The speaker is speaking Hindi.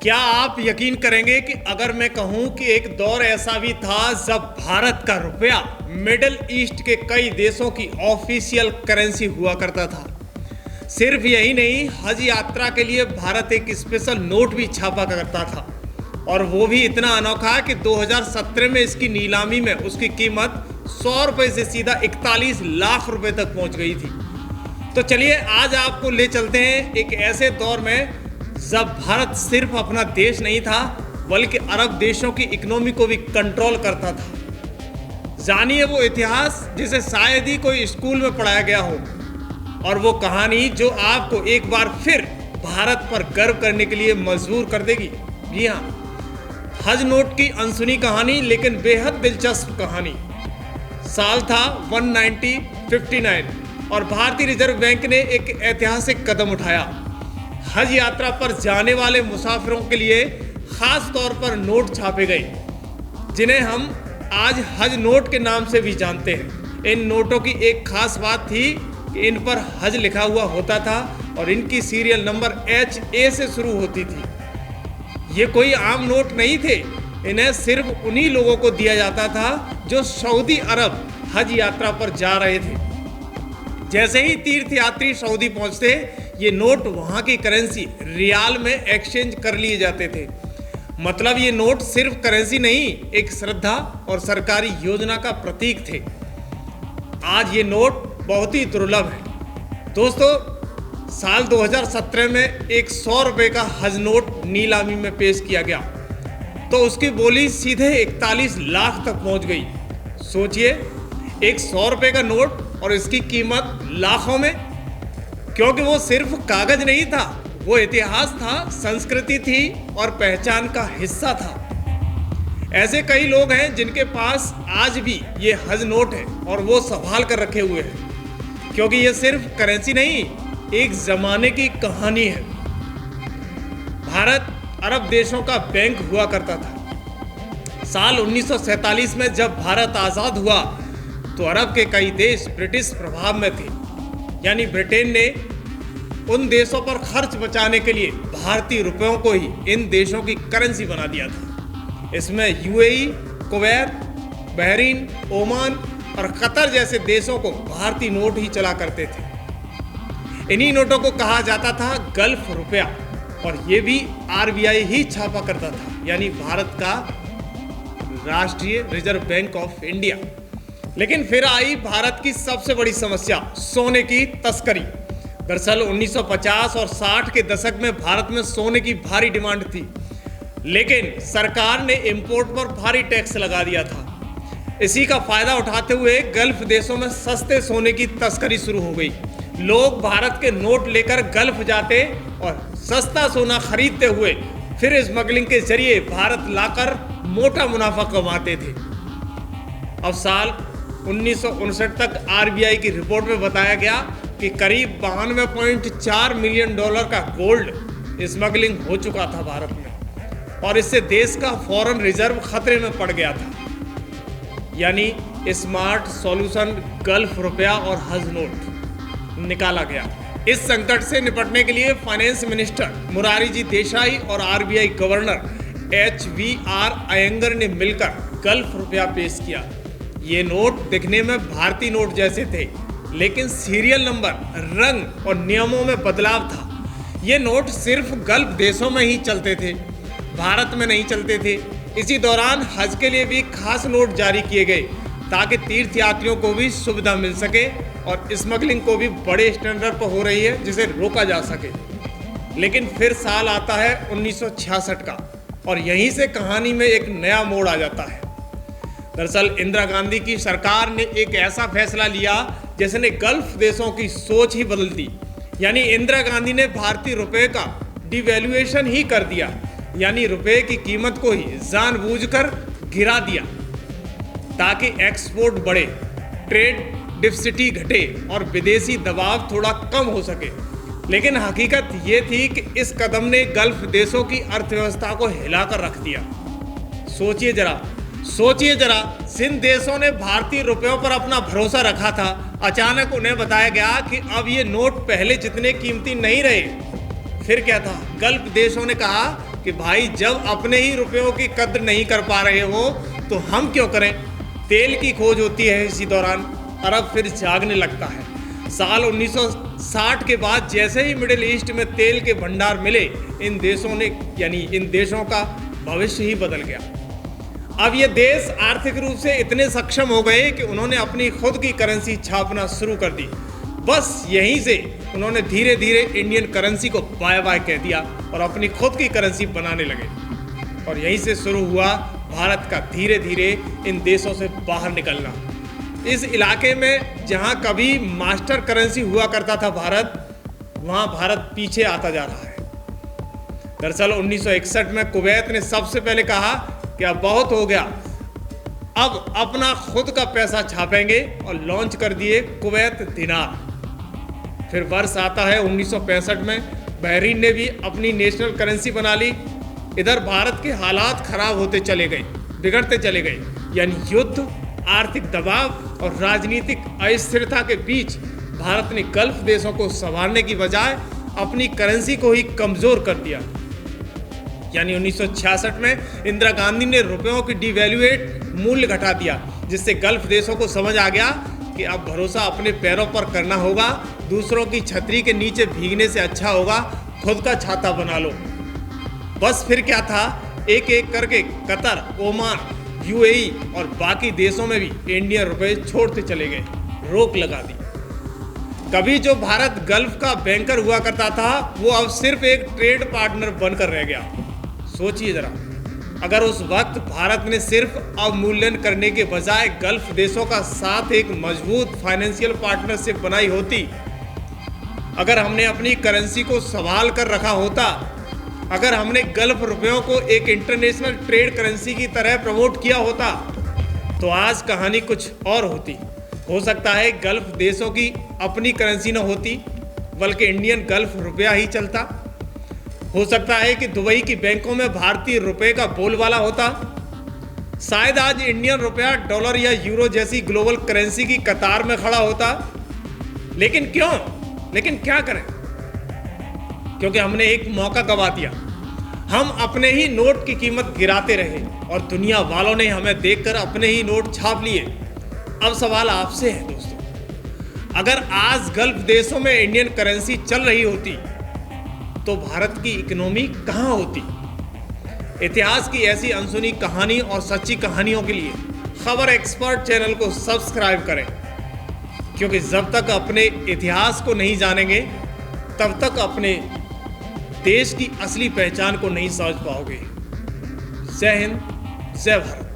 क्या आप यकीन करेंगे कि अगर मैं कहूं कि एक दौर ऐसा भी था जब भारत का रुपया मिडिल ईस्ट के कई देशों की ऑफिशियल करेंसी हुआ करता था। सिर्फ यही नहीं, हज यात्रा के लिए भारत एक स्पेशल नोट भी छापा करता था, और वो भी इतना अनोखा कि 2017 में इसकी नीलामी में उसकी कीमत 100 रुपये से सीधा 41 लाख रुपए तक पहुंच गई थी। तो चलिए आज आपको ले चलते हैं एक ऐसे दौर में जब भारत सिर्फ अपना देश नहीं था बल्कि अरब देशों की इकोनॉमी को भी कंट्रोल करता था। जानिए वो इतिहास जिसे शायद ही कोई स्कूल में पढ़ाया गया हो, और वो कहानी जो आपको एक बार फिर भारत पर गर्व करने के लिए मजबूर कर देगी। जी हाँ, हज नोट की अनसुनी कहानी लेकिन बेहद दिलचस्प कहानी। साल था 1959 और भारतीय रिजर्व बैंक ने एक ऐतिहासिक कदम उठाया। हज यात्रा पर जाने वाले मुसाफिरों के लिए खास तौर पर नोट छापे गए, जिन्हें हम आज हज नोट के नाम से भी जानते हैं। इन नोटों की एक खास बात थी कि इन पर हज लिखा हुआ होता था और इनकी सीरियल नंबर HA से शुरू होती थी। ये कोई आम नोट नहीं थे, इन्हें सिर्फ उन्हीं लोगों को दिया जाता था जो सऊदी अरब हज यात्रा पर जा रहे थे। जैसे ही तीर्थयात्री सऊदी पहुंचते, ये नोट वहां की करेंसी रियाल में एक्सचेंज कर लिए जाते थे। मतलब ये नोट सिर्फ करेंसी नहीं, एक श्रद्धा और सरकारी योजना का प्रतीक थे। आज ये नोट बहुत ही दुर्लभ है। दोस्तों, साल 2017 में एक 100 रुपये का हज नोट नीलामी में पेश किया गया तो उसकी बोली सीधे 41 लाख तक पहुंच गई। सोचिए, एक 100 रुपये का नोट और इसकी कीमत लाखों में, क्योंकि वो सिर्फ कागज नहीं था, वो इतिहास था, संस्कृति थी और पहचान का हिस्सा था। ऐसे कई लोग हैं जिनके पास आज भी ये हज नोट है और वो संभाल कर रखे हुए हैं, क्योंकि ये सिर्फ करेंसी नहीं, एक जमाने की कहानी है। भारत अरब देशों का बैंक हुआ करता था। साल 1947 में जब भारत आज़ाद हुआ तो अरब के कई देश ब्रिटिश प्रभाव में थे। यानी ब्रिटेन ने उन देशों पर खर्च बचाने के लिए भारतीय रुपयों को ही इन देशों की करेंसी बना दिया था। इसमें UAE, कुवैत, बहरीन, ओमान और कतर जैसे देशों को भारतीय नोट ही चला करते थे। इन्हीं नोटों को कहा जाता था गल्फ रुपया, और ये भी RBI ही छापा करता था, यानी भारत का राष्ट्रीय रिजर्व बैंक ऑफ इंडिया। लेकिन फिर आई भारत की सबसे बड़ी समस्या, सोने की तस्करी। दरअसल 1950 और 60 के दशक में भारत में सोने की भारी डिमांड थी, लेकिन सरकार ने इंपोर्ट पर भारी टैक्स लगा दिया था। इसी का फायदा उठाते हुए गल्फ देशों में सस्ते सोने की तस्करी शुरू हो गई। लोग भारत के नोट लेकर गल्फ जाते और सस्ता सोना खरीदते हुए फिर स्मगलिंग के जरिए भारत लाकर मोटा मुनाफा कमाते थे। अब साल 1959 तक RBI की रिपोर्ट में बताया गया कि करीब 92.4 मिलियन डॉलर का गोल्ड स्मगलिंग हो चुका था भारत में, और इससे देश का फॉरेन रिजर्व खतरे में पड़ गया था। यानी स्मार्ट सॉल्यूशन गल्फ रुपया और हज नोट निकाला गया। इस संकट से निपटने के लिए फाइनेंस मिनिस्टर मुरारी जी देसाई और RBI गवर्नर HVR अयंगर ने मिलकर गल्फ रुपया पेश किया। ये नोट दिखने में भारतीय नोट जैसे थे, लेकिन सीरियल नंबर, रंग और नियमों में बदलाव था। ये नोट सिर्फ गल्फ देशों में ही चलते थे, भारत में नहीं चलते थे। इसी दौरान हज के लिए भी खास नोट जारी किए गए ताकि तीर्थयात्रियों को भी सुविधा मिल सके और स्मगलिंग को भी बड़े स्टैंडर्ड पर हो रही है जिसे रोका जा सके। लेकिन फिर साल आता है 1966 का, और यहीं से कहानी में एक नया मोड़ आ जाता है। दरअसल इंदिरा गांधी की सरकार ने एक ऐसा फैसला लिया जिसने गल्फ देशों की सोच ही बदल दी। यानी इंदिरा गांधी ने भारतीय रुपए का डिवैल्यूएशन ही कर दिया, यानी रुपए की कीमत को ही जानबूझकर गिरा दिया ताकि एक्सपोर्ट बढ़े, ट्रेड डिफिसिट घटे और विदेशी दबाव थोड़ा कम हो सके। लेकिन हकीकत ये थी कि इस कदम ने गल्फ देशों की अर्थव्यवस्था को हिलाकर रख दिया। सोचिए जरा, जिन देशों ने भारतीय रुपयों पर अपना भरोसा रखा था, अचानक उन्हें बताया गया कि अब ये नोट पहले जितने कीमती नहीं रहे। फिर क्या था, गल्फ देशों ने कहा कि भाई जब अपने ही रुपयों की कद्र नहीं कर पा रहे हो तो हम क्यों करें। तेल की खोज होती है इसी दौरान, अरब फिर जागने लगता है। साल 1960 के बाद जैसे ही मिडिल ईस्ट में तेल के भंडार मिले, इन देशों का भविष्य ही बदल गया। अब ये देश आर्थिक रूप से इतने सक्षम हो गए कि उन्होंने अपनी खुद की करेंसी छापना शुरू कर दी। बस यहीं से उन्होंने धीरे धीरे इंडियन करेंसी को बाय बाय कह दिया और अपनी खुद की करेंसी बनाने लगे। और यहीं से शुरू हुआ भारत का धीरे धीरे इन देशों से बाहर निकलना। इस इलाके में जहां कभी मास्टर करेंसी हुआ करता था भारत, वहां भारत पीछे आता जा रहा है। दरअसल 1961 में कुवैत ने सबसे पहले कहा कि अब बहुत हो गया, अब अपना खुद का पैसा छापेंगे और लॉन्च कर दिए कुवैत दिनार। फिर वर्ष आता है 1965 में, बहरीन ने भी अपनी नेशनल करेंसी बना ली। इधर भारत के हालात खराब होते चले गए, बिगड़ते चले गए। यानी युद्ध, आर्थिक दबाव और राजनीतिक अस्थिरता के बीच भारत ने गल्फ देशों को संभालने की बजाय अपनी करेंसी को ही कमजोर कर दिया। यानी 1966 में इंदिरा गांधी ने रुपयों की डिवैल्यूएट मूल्य घटा दिया, जिससे गल्फ देशों को समझ आ गया कि अब भरोसा अपने पैरों पर करना होगा। दूसरों की छतरी के नीचे भीगने से अच्छा होगा खुद का छाता बना लो। बस फिर क्या था, एक एक करके कतर, ओमान, यूएई और बाकी देशों में भी इंडियन रुपए छोड़ते चले गए, रोक लगा दी। कभी जो भारत गल्फ का बैंकर हुआ करता था, वो अब सिर्फ एक ट्रेड पार्टनर बनकर रह गया। सोचिए जरा, अगर उस वक्त भारत ने सिर्फ अवमूल्यन करने के बजाय गल्फ देशों का साथ एक मजबूत फाइनेंशियल पार्टनरशिप बनाई होती, अगर हमने अपनी करेंसी को संभाल कर रखा होता, अगर हमने गल्फ रुपयों को एक इंटरनेशनल ट्रेड करेंसी की तरह प्रमोट किया होता, तो आज कहानी कुछ और होती। हो सकता है गल्फ देशों की अपनी करेंसी न होती, बल्कि इंडियन गल्फ रुपया ही चलता। हो सकता है कि दुबई की बैंकों में भारतीय रुपए का बोलबाला होता। शायद आज इंडियन रुपया डॉलर या यूरो जैसी ग्लोबल करेंसी की कतार में खड़ा होता। लेकिन क्यों? लेकिन क्या करें? क्योंकि हमने एक मौका गवा दिया। हम अपने ही नोट की कीमत गिराते रहे और दुनिया वालों ने हमें देखकर अपने ही नोट छाप लिए। अब सवाल आपसे है दोस्तों, अगर आज गल्फ देशों में इंडियन करेंसी चल रही होती तो भारत की इकोनॉमी कहां होती? इतिहास की ऐसी अनसुनी कहानी और सच्ची कहानियों के लिए खबर एक्सपर्ट चैनल को सब्सक्राइब करें, क्योंकि जब तक अपने इतिहास को नहीं जानेंगे तब तक अपने देश की असली पहचान को नहीं समझ पाओगे। जय हिंद, जय भारत।